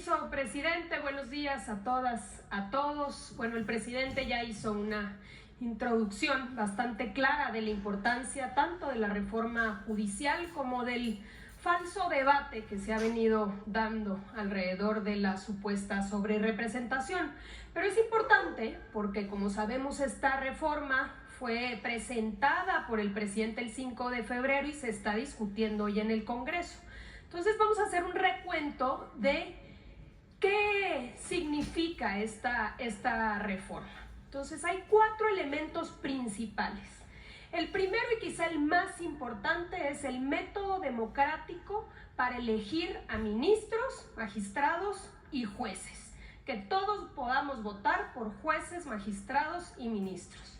permiso, presidente, buenos días a todas, a todos. Bueno, el presidente ya hizo una introducción bastante clara de la importancia tanto de la reforma judicial como del falso debate que se ha venido dando alrededor de la supuesta sobrerepresentación. Pero es importante porque, como sabemos, esta reforma fue presentada por el presidente el 5 de febrero y se está discutiendo hoy en el Congreso. Entonces vamos a hacer un recuento de qué significa esta reforma. Entonces hay 4 elementos principales. El primero y quizá el más importante es el método democrático para elegir a ministros, magistrados y jueces. Que todos podamos votar por jueces, magistrados y ministros.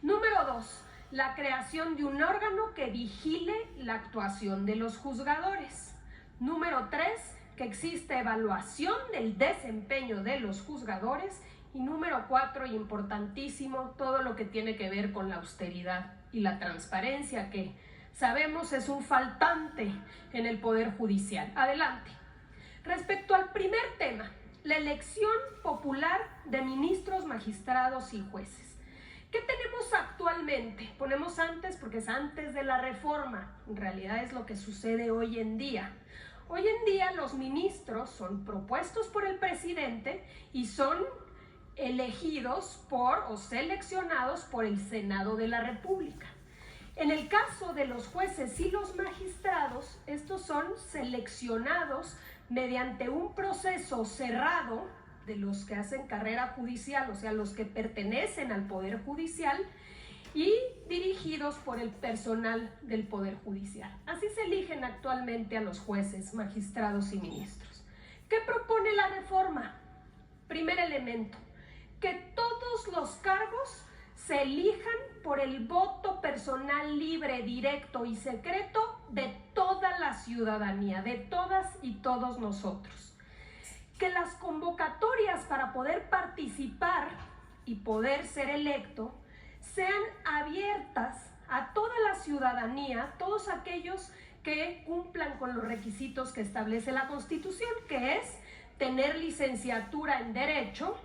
Número 2, la creación de un órgano que vigile la actuación de los juzgadores. Número 3, que exista evaluación del desempeño de los juzgadores. Y número 4, importantísimo, todo lo que tiene que ver con la austeridad y la transparencia, que sabemos es un faltante en el Poder Judicial. Adelante. Respecto al primer tema, la elección popular de ministros, magistrados y jueces. ¿Qué tenemos actualmente? Ponemos antes porque es antes de la reforma. En realidad es lo que sucede hoy en día. Hoy en día los ministros son propuestos por el presidente y son elegidos o seleccionados por el Senado de la República. En el caso de los jueces y los magistrados, estos son seleccionados mediante un proceso cerrado de los que hacen carrera judicial, o sea, los que pertenecen al Poder Judicial, y dirigidos por el personal del Poder Judicial. Así se eligen actualmente a los jueces, magistrados y ministros. ¿Qué propone la reforma? Primer elemento, que todos los cargos se elijan por el voto personal libre, directo y secreto de toda la ciudadanía, de todas y todos nosotros. Que las convocatorias para poder participar y poder ser electo sean abiertas a toda la ciudadanía, todos aquellos que cumplan con los requisitos que establece la Constitución, que es tener licenciatura en Derecho,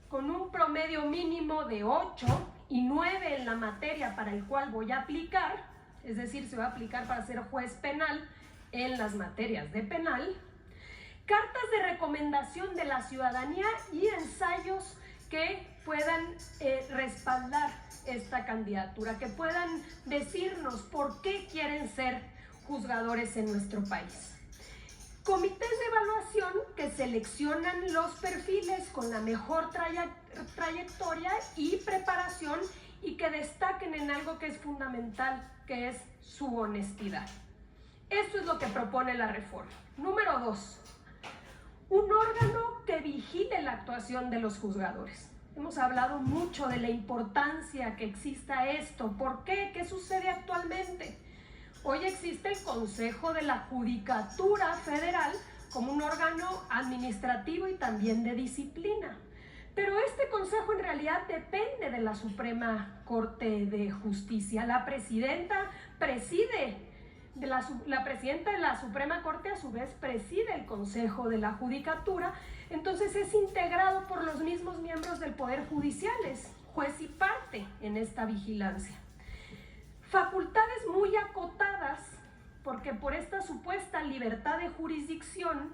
con un promedio mínimo de 8 y 9 en la materia para el cual voy a aplicar, es decir, se va a aplicar para ser juez penal en las materias de penal, cartas de recomendación de la ciudadanía y ensayos que puedan respaldar esta candidatura, que puedan decirnos por qué quieren ser juzgadores en nuestro país. Comités de evaluación que seleccionan los perfiles con la mejor trayectoria y preparación y que destaquen en algo que es fundamental, que es su honestidad. Esto es lo que propone la reforma. Número 2. Un órgano que vigile la actuación de los juzgadores. Hemos hablado mucho de la importancia que exista esto. ¿Por qué? ¿Qué sucede actualmente? Hoy existe el Consejo de la Judicatura Federal como un órgano administrativo y también de disciplina. Pero este consejo en realidad depende de la Suprema Corte de Justicia. La presidenta de la Suprema Corte a su vez preside el Consejo de la Judicatura, entonces es integrado por los mismos miembros del Poder Judicial, es juez y parte en esta vigilancia. Facultades muy acotadas, porque por esta supuesta libertad de jurisdicción,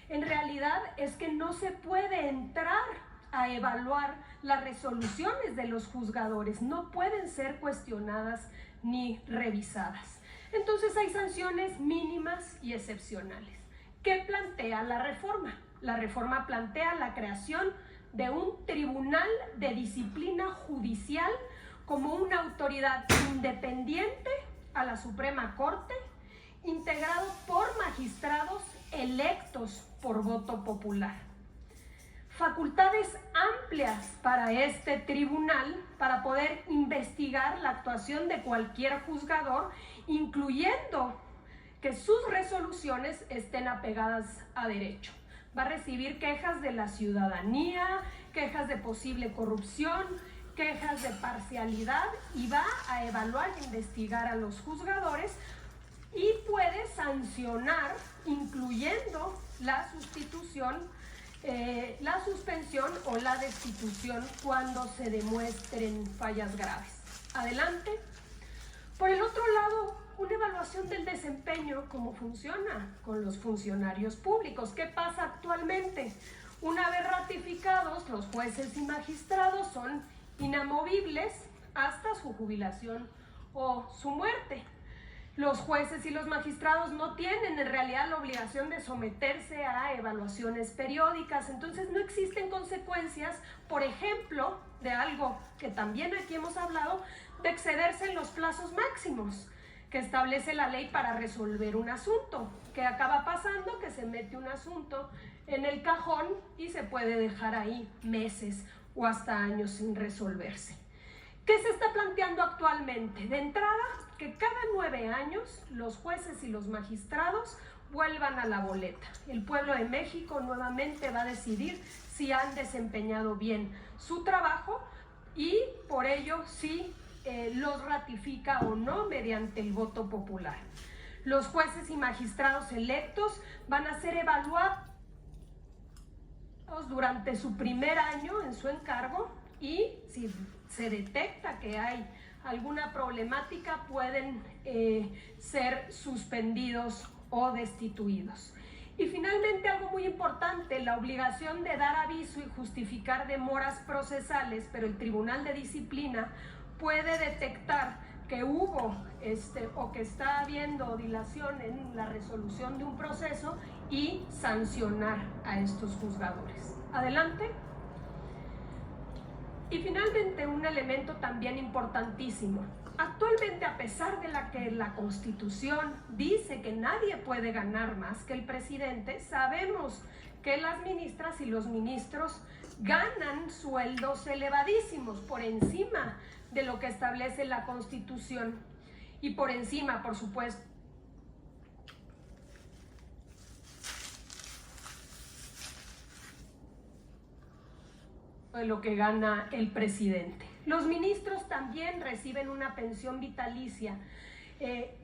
en realidad es que no se puede entrar a evaluar las resoluciones de los juzgadores, no pueden ser cuestionadas ni revisadas. Entonces hay sanciones mínimas y excepcionales. ¿Qué plantea la reforma? La reforma plantea la creación de un tribunal de disciplina judicial como una autoridad independiente a la Suprema Corte, integrado por magistrados electos por voto popular. Facultades amplias para este tribunal para poder investigar la actuación de cualquier juzgador, incluyendo que sus resoluciones estén apegadas a derecho. Va a recibir quejas de la ciudadanía, quejas de posible corrupción, quejas de parcialidad y va a evaluar e investigar a los juzgadores y puede sancionar, incluyendo la sustitución la suspensión o la destitución cuando se demuestren fallas graves. Adelante. Por el otro lado, una evaluación del desempeño, cómo funciona con los funcionarios públicos. ¿Qué pasa actualmente? Una vez ratificados, los jueces y magistrados son inamovibles hasta su jubilación o su muerte. Los jueces y los magistrados no tienen en realidad la obligación de someterse a evaluaciones periódicas, entonces no existen consecuencias, por ejemplo, de algo que también aquí hemos hablado, de excederse en los plazos máximos que establece la ley para resolver un asunto. ¿Qué acaba pasando? Que se mete un asunto en el cajón y se puede dejar ahí meses o hasta años sin resolverse. ¿Qué se está planteando actualmente? De entrada, que cada 9 años los jueces y los magistrados vuelvan a la boleta. El pueblo de México nuevamente va a decidir si han desempeñado bien su trabajo y por ello si los ratifica o no mediante el voto popular. Los jueces y magistrados electos van a ser evaluados durante su primer año en su encargo y si se detecta que hay alguna problemática pueden ser suspendidos o destituidos. Y finalmente, algo muy importante, la obligación de dar aviso y justificar demoras procesales, pero el Tribunal de Disciplina puede detectar que hubo o que está habiendo dilación en la resolución de un proceso y sancionar a estos juzgadores. Adelante. Y finalmente, un elemento también importantísimo. Actualmente, a pesar de que la Constitución dice que nadie puede ganar más que el presidente, sabemos que las ministras y los ministros ganan sueldos elevadísimos por encima de lo que establece la Constitución y por encima, por supuesto, de lo que gana el presidente. Los ministros también reciben una pensión vitalicia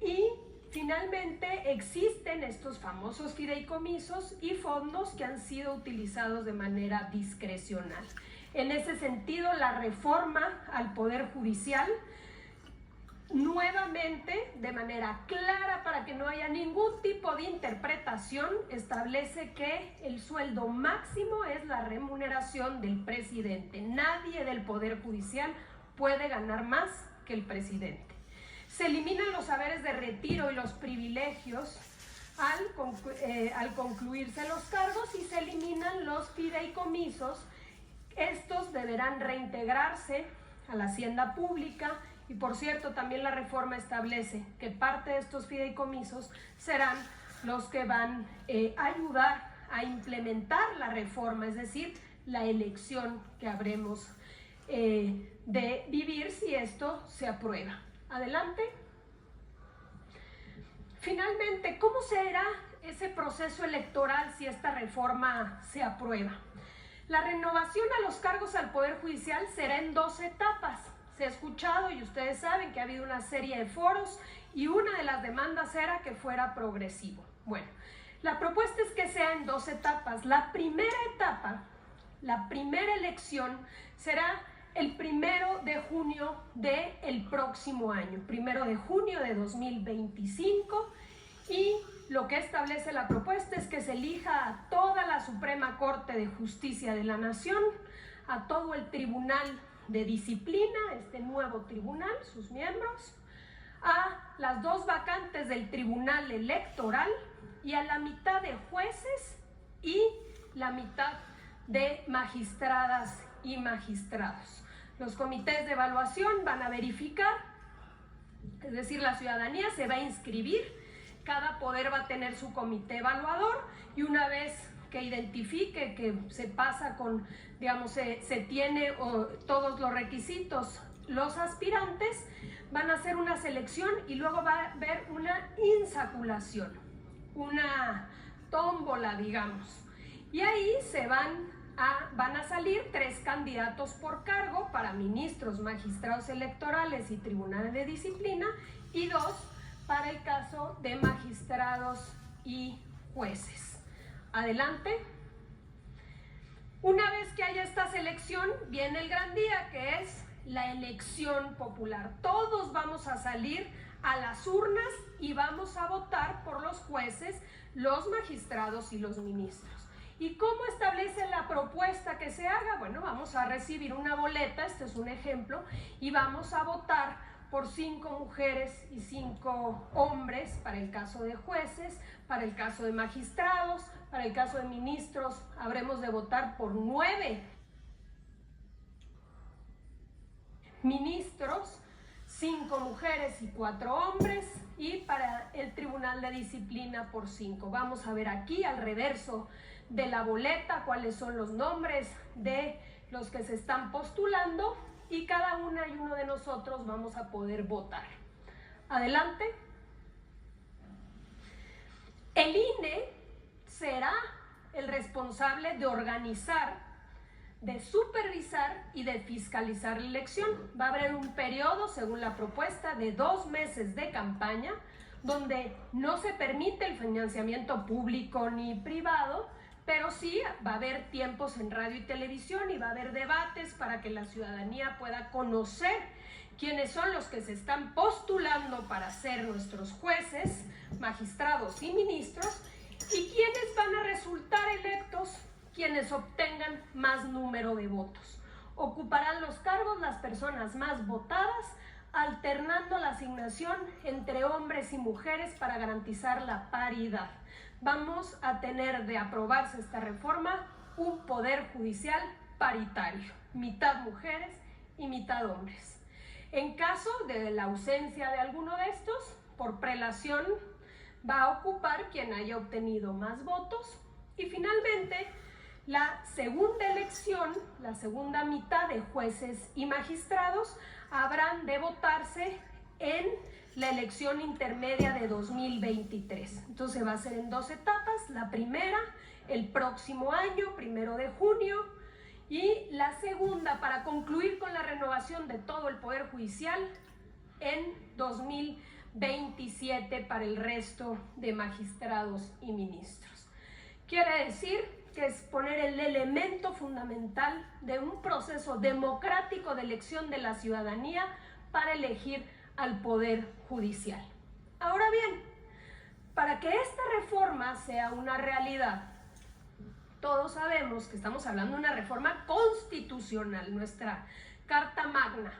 y finalmente existen estos famosos fideicomisos y fondos que han sido utilizados de manera discrecional. En ese sentido, la reforma al Poder Judicial nuevamente, de manera clara para que no haya ningún tipo de interpretación, establece que el sueldo máximo es la remuneración del presidente. Nadie del Poder Judicial puede ganar más que el presidente. Se eliminan los haberes de retiro y los privilegios al concluirse los cargos y se eliminan los fideicomisos. Estos deberán reintegrarse a la hacienda pública. Y por cierto, también la reforma establece que parte de estos fideicomisos serán los que van a ayudar a implementar la reforma, es decir, la elección que habremos de vivir si esto se aprueba. Adelante. Finalmente, ¿cómo será ese proceso electoral si esta reforma se aprueba? La renovación a los cargos al Poder Judicial será en 2 etapas. Se ha escuchado y ustedes saben que ha habido una serie de foros y una de las demandas era que fuera progresivo. Bueno, la propuesta es que sea en 2 etapas. La primera etapa, la primera elección será el 1 de junio del próximo año, 1 de junio de 2025, y lo que establece la propuesta es que se elija a toda la Suprema Corte de Justicia de la Nación, a todo el Tribunal de Disciplina, este nuevo tribunal, sus miembros, a las 2 vacantes del Tribunal Electoral y a la mitad de jueces y la mitad de magistradas y magistrados. Los comités de evaluación van a verificar, es decir, la ciudadanía se va a inscribir, cada poder va a tener su comité evaluador y una vez que identifique que se pasa con, digamos, se tiene todos los requisitos, los aspirantes van a hacer una selección y luego va a haber una insaculación, una tómbola, digamos. Y ahí van a salir 3 candidatos por cargo para ministros, magistrados electorales y tribunales de disciplina y 2 para el caso de magistrados y jueces. Adelante. que haya esta selección, viene el gran día, que es la elección popular. Todos vamos a salir a las urnas y vamos a votar por los jueces, los magistrados y los ministros. ¿Y cómo establece la propuesta que se haga? Bueno, vamos a recibir una boleta, este es un ejemplo, y vamos a votar por 5 mujeres y 5 hombres para el caso de jueces, para el caso de magistrados, para el caso de ministros habremos de votar por 9 ministros, 5 mujeres y 4 hombres, y para el Tribunal de Disciplina por 5. Vamos a ver aquí al reverso de la boleta cuáles son los nombres de los que se están postulando y cada una y uno de nosotros vamos a poder votar. Adelante. El INE será el responsable de organizar, de supervisar y de fiscalizar la elección. Va a haber un periodo, según la propuesta, de 2 meses de campaña, donde no se permite el financiamiento público ni privado, pero sí va a haber tiempos en radio y televisión y va a haber debates para que la ciudadanía pueda conocer quiénes son los que se están postulando para ser nuestros jueces, magistrados y ministros, y quiénes van a resultar electos, quienes obtengan más número de votos. Ocuparán los cargos las personas más votadas, alternando la asignación entre hombres y mujeres para garantizar la paridad. Vamos a tener, de aprobarse esta reforma, un poder judicial paritario, mitad mujeres y mitad hombres. En caso de la ausencia de alguno de estos, por prelación va a ocupar quien haya obtenido más votos. Y finalmente, la segunda elección, la segunda mitad de jueces y magistrados, habrán de votarse en la elección intermedia de 2023. Entonces va a ser en 2 etapas. La primera, el próximo año, 1 de junio, y la segunda, para concluir con la renovación de todo el Poder Judicial, en 2027 para el resto de magistrados y ministros. Quiere decir que es poner el elemento fundamental de un proceso democrático de elección de la ciudadanía para elegir al Poder Judicial. Ahora bien, para que esta reforma sea una realidad, todos sabemos que estamos hablando de una reforma constitucional, nuestra Carta Magna.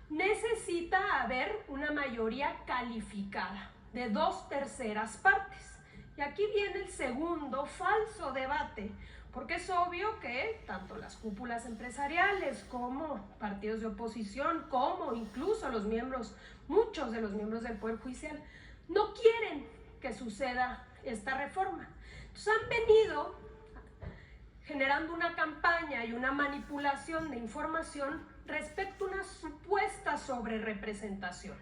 Necesita haber una mayoría calificada de 2/3 partes. Y aquí viene el segundo falso debate, porque es obvio que tanto las cúpulas empresariales como partidos de oposición, como incluso muchos de los miembros del Poder Judicial, no quieren que suceda esta reforma. Entonces han venido generando una campaña y una manipulación de información respecto a una supuesta sobrerepresentación.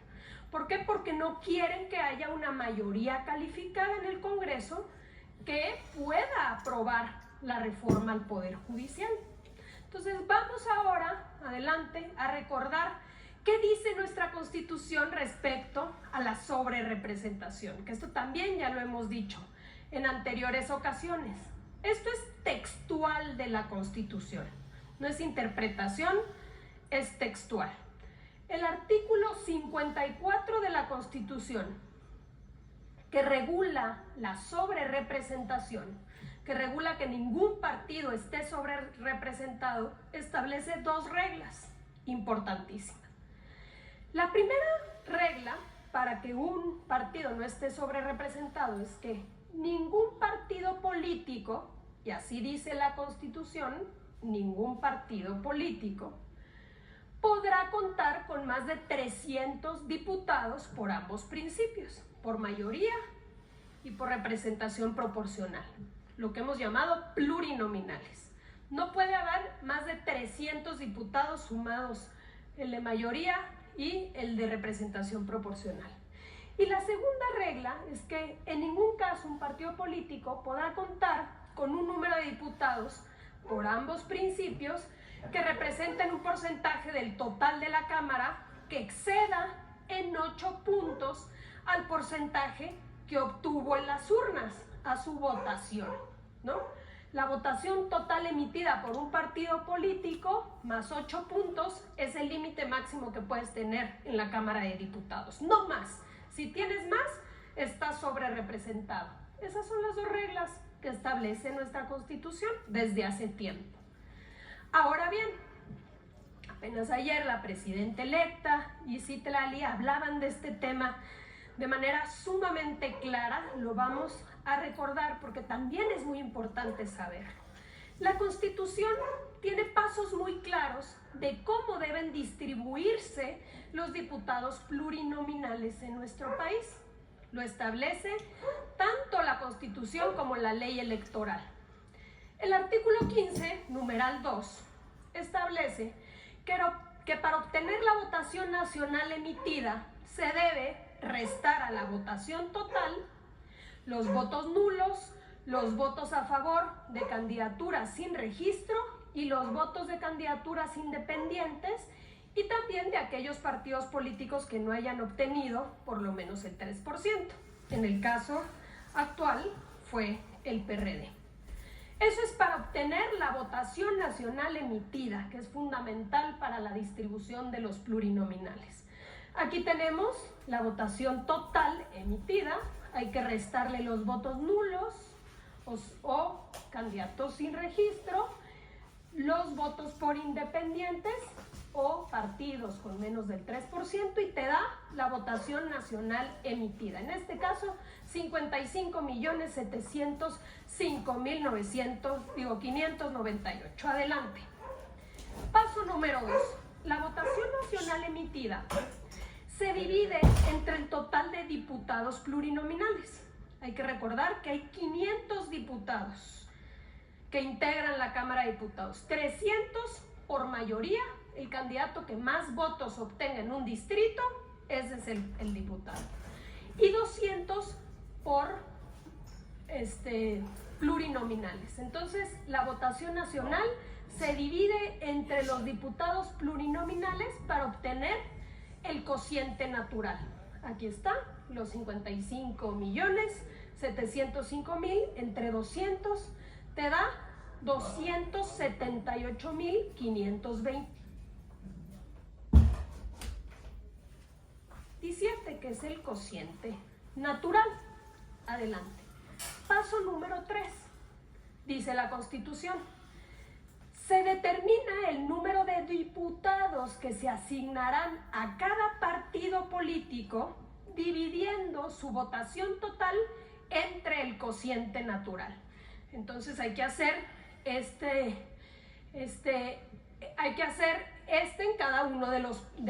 ¿Por qué? Porque no quieren que haya una mayoría calificada en el Congreso que pueda aprobar la reforma al Poder Judicial. Entonces vamos ahora, adelante, a recordar qué dice nuestra Constitución respecto a la sobrerepresentación, que esto también ya lo hemos dicho en anteriores ocasiones. Esto es textual de la Constitución, no es interpretación, es textual. El artículo 54 de la Constitución, que regula la sobrerepresentación, que regula que ningún partido esté sobrerepresentado, establece 2 reglas importantísimas. La primera regla para que un partido no esté sobrerepresentado es que ningún partido político, y así dice la Constitución, ningún partido político podrá contar con más de 300 diputados por ambos principios, por mayoría y por representación proporcional, lo que hemos llamado plurinominales. No puede haber más de 300 diputados sumados, el de mayoría y el de representación proporcional. Y la segunda regla es que en ningún caso un partido político podrá contar con un número de diputados por ambos principios que representen un porcentaje del total de la Cámara que exceda en 8 puntos al porcentaje que obtuvo en las urnas a su votación, ¿no? La votación total emitida por un partido político más 8 puntos es el límite máximo que puedes tener en la Cámara de Diputados, no más. Si tienes más, estás sobrerepresentado. Esas son las 2 reglas que establece nuestra Constitución desde hace tiempo. Ahora bien, apenas ayer la presidenta electa y Citlali hablaban de este tema de manera sumamente clara. Lo vamos a recordar porque también es muy importante saberlo. La Constitución tiene pasos muy claros de cómo deben distribuirse los diputados plurinominales en nuestro país. Lo establece tanto la Constitución como la ley electoral. El artículo 15, numeral 2, establece que para obtener la votación nacional emitida se debe restar a la votación total los votos nulos, los votos a favor de candidaturas sin registro y los votos de candidaturas independientes y también de aquellos partidos políticos que no hayan obtenido por lo menos el 3%. En el caso actual fue el PRD. Eso es para obtener la votación nacional emitida, que es fundamental para la distribución de los plurinominales. Aquí tenemos la votación total emitida. Hay que restarle los votos nulos o candidatos sin registro, los votos por independientes o partidos con menos del 3% y te da la votación nacional emitida. En este caso, 55.705.598. Adelante. Paso número 2. La votación nacional emitida se divide entre el total de diputados plurinominales. Hay que recordar que hay 500 diputados que integran la Cámara de Diputados. 300 por mayoría. El candidato que más votos obtenga en un distrito, ese es el diputado. Y 200 por plurinominales. Entonces, la votación nacional se divide entre los diputados plurinominales para obtener el cociente natural. Aquí está, los 55.705.000 entre 200 te da 278.520. 17, que es el cociente natural. Adelante. Paso número 3. Dice la Constitución: se determina el número de diputados que se asignarán a cada partido político dividiendo su votación total entre el cociente natural. Entonces hay que hacer en cada uno de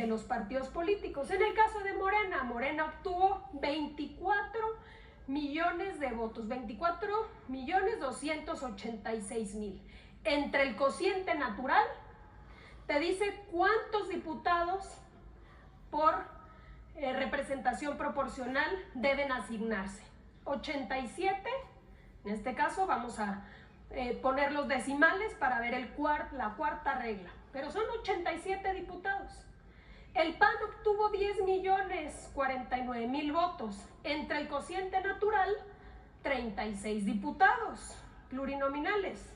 los partidos políticos. En el caso de Morena, Morena obtuvo 24 millones de votos, 24.286.000. Entre el cociente natural, te dice cuántos diputados por representación proporcional deben asignarse. 87, en este caso vamos a poner los decimales para ver la cuarta regla, pero son 87 diputados. El PAN obtuvo 10.049.000 votos. Entre el cociente natural, 36 diputados plurinominales.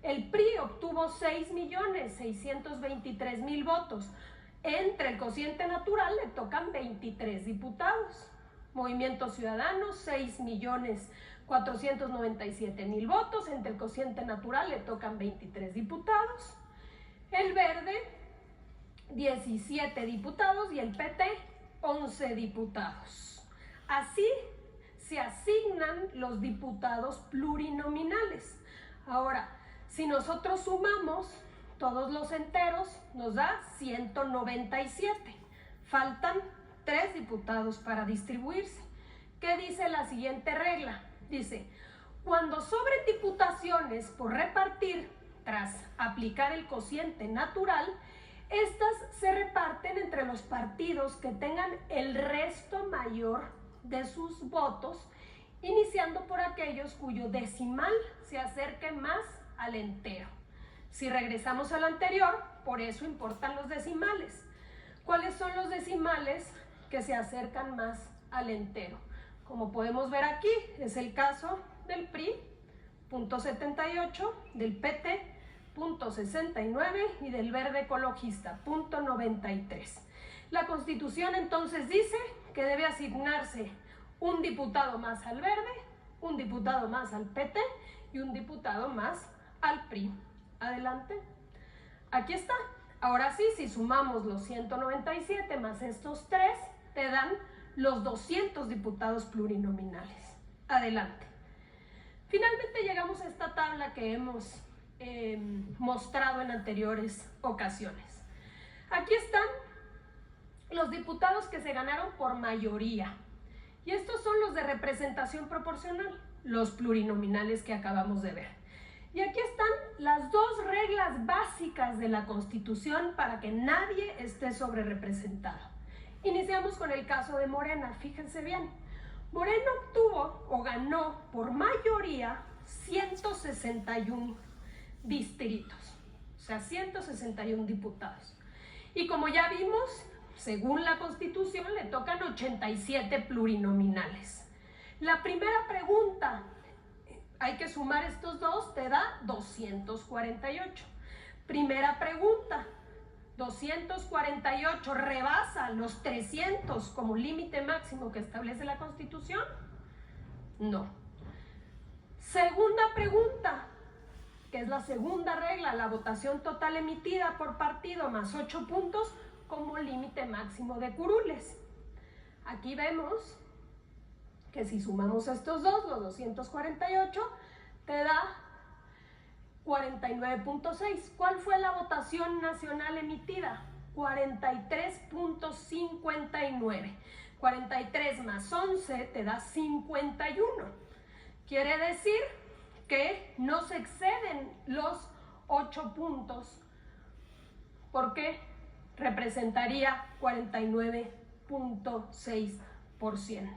El PRI obtuvo 6.623.000 votos. Entre el cociente natural le tocan 23 diputados. Movimiento Ciudadano, 6.497.000 votos. Entre el cociente natural le tocan 23 diputados. El Verde, 17 diputados y el PT, 11 diputados. Así se asignan los diputados plurinominales. Ahora, si nosotros sumamos todos los enteros, nos da 197. Faltan 3 diputados para distribuirse. ¿Qué dice la siguiente regla? Dice, cuando sobren diputaciones por repartir tras aplicar el cociente natural, estas se reparten entre los partidos que tengan el resto mayor de sus votos, iniciando por aquellos cuyo decimal se acerque más al entero. Si regresamos al anterior, por eso importan los decimales. ¿Cuáles son los decimales que se acercan más al entero? Como podemos ver aquí, es el caso del PRI, .78, del PT, .69 y del Verde Ecologista, .93. La Constitución entonces dice que debe asignarse un diputado más al Verde, un diputado más al PT y un diputado más al PRI. Adelante. Aquí está. Ahora sí, si sumamos los 197 más estos 3, te dan los 200 diputados plurinominales. Adelante. Finalmente llegamos a esta tabla que hemos mostrado en anteriores ocasiones. Aquí están los diputados que se ganaron por mayoría. Y estos son los de representación proporcional, los plurinominales que acabamos de ver. Y aquí están las dos reglas básicas de la Constitución para que nadie esté sobrerepresentado. Iniciamos con el caso de Morena, fíjense bien. Morena obtuvo o ganó por mayoría 161 distritos, o sea, 161 diputados. Y como ya vimos, según la Constitución, le tocan 87 plurinominales. La primera pregunta, hay que sumar estos dos, te da 248. Primera pregunta, 248 rebasa los 300 como límite máximo que establece la Constitución. No. Segunda pregunta, que es la segunda regla, la votación total emitida por partido más 8 puntos como límite máximo de curules. Aquí vemos que si sumamos estos dos, los 248, te da 49.6. ¿Cuál fue la votación nacional emitida? 43.59. 43 más 11 te da 51. Quiere decir que no se exceden los 8 puntos, porque representaría 49.6%.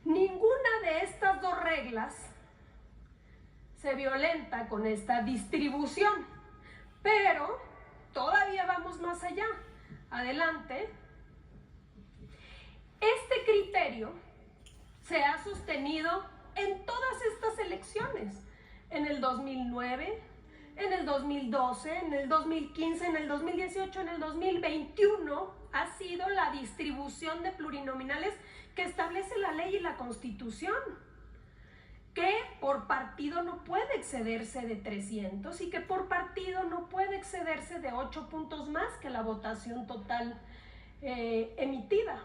Ninguna de estas dos reglas se violenta con esta distribución, pero todavía vamos más allá. Adelante. Este criterio se ha sostenido en todas estas elecciones, en el 2009, en el 2012, en el 2015, en el 2018, en el 2021, ha sido la distribución de plurinominales que establece la ley y la Constitución, que por partido no puede excederse de 300 y que por partido no puede excederse de 8 puntos más que la votación total emitida.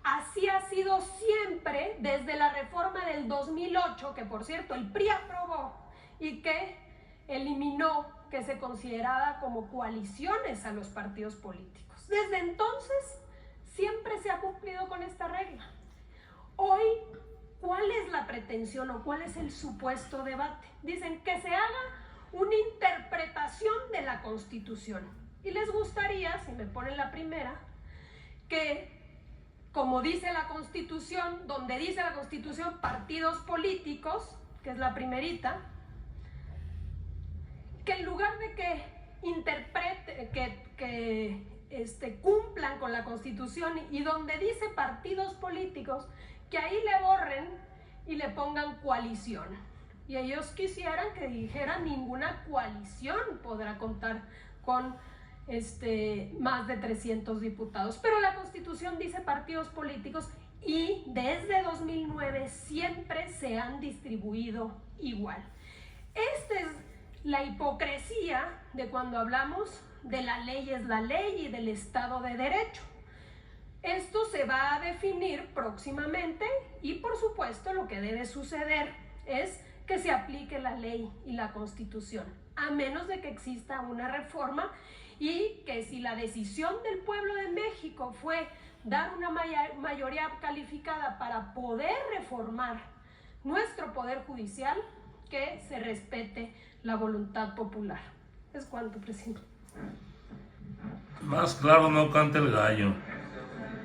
Así ha sido siempre desde la reforma del 2008, que por cierto el PRI aprobó y que eliminó que se consideraba como coaliciones a los partidos políticos. Desde entonces siempre se ha cumplido con esta regla. Hoy, ¿cuál es la pretensión o cuál es el supuesto debate? Dicen que se haga una interpretación de la Constitución. Y les gustaría, si me ponen la primera, que como dice la Constitución, donde dice la Constitución partidos políticos, que es la primerita, que en lugar de que cumplan con la Constitución y donde dice partidos políticos, que ahí le borren y le pongan coalición. Y ellos quisieran que dijeran ninguna coalición podrá contar con más de 300 diputados. Pero la Constitución dice partidos políticos y desde 2009 siempre se han distribuido igual. Esta es la hipocresía de cuando hablamos de la ley es la ley y del Estado de Derecho. Esto se va a definir próximamente y por supuesto lo que debe suceder es que se aplique la ley y la Constitución, a menos de que exista una reforma y que si la decisión del pueblo de México fue dar una mayoría calificada para poder reformar nuestro poder judicial, que se respete la voluntad popular. ¿Es cuánto, presidente? Más claro no canta el gallo.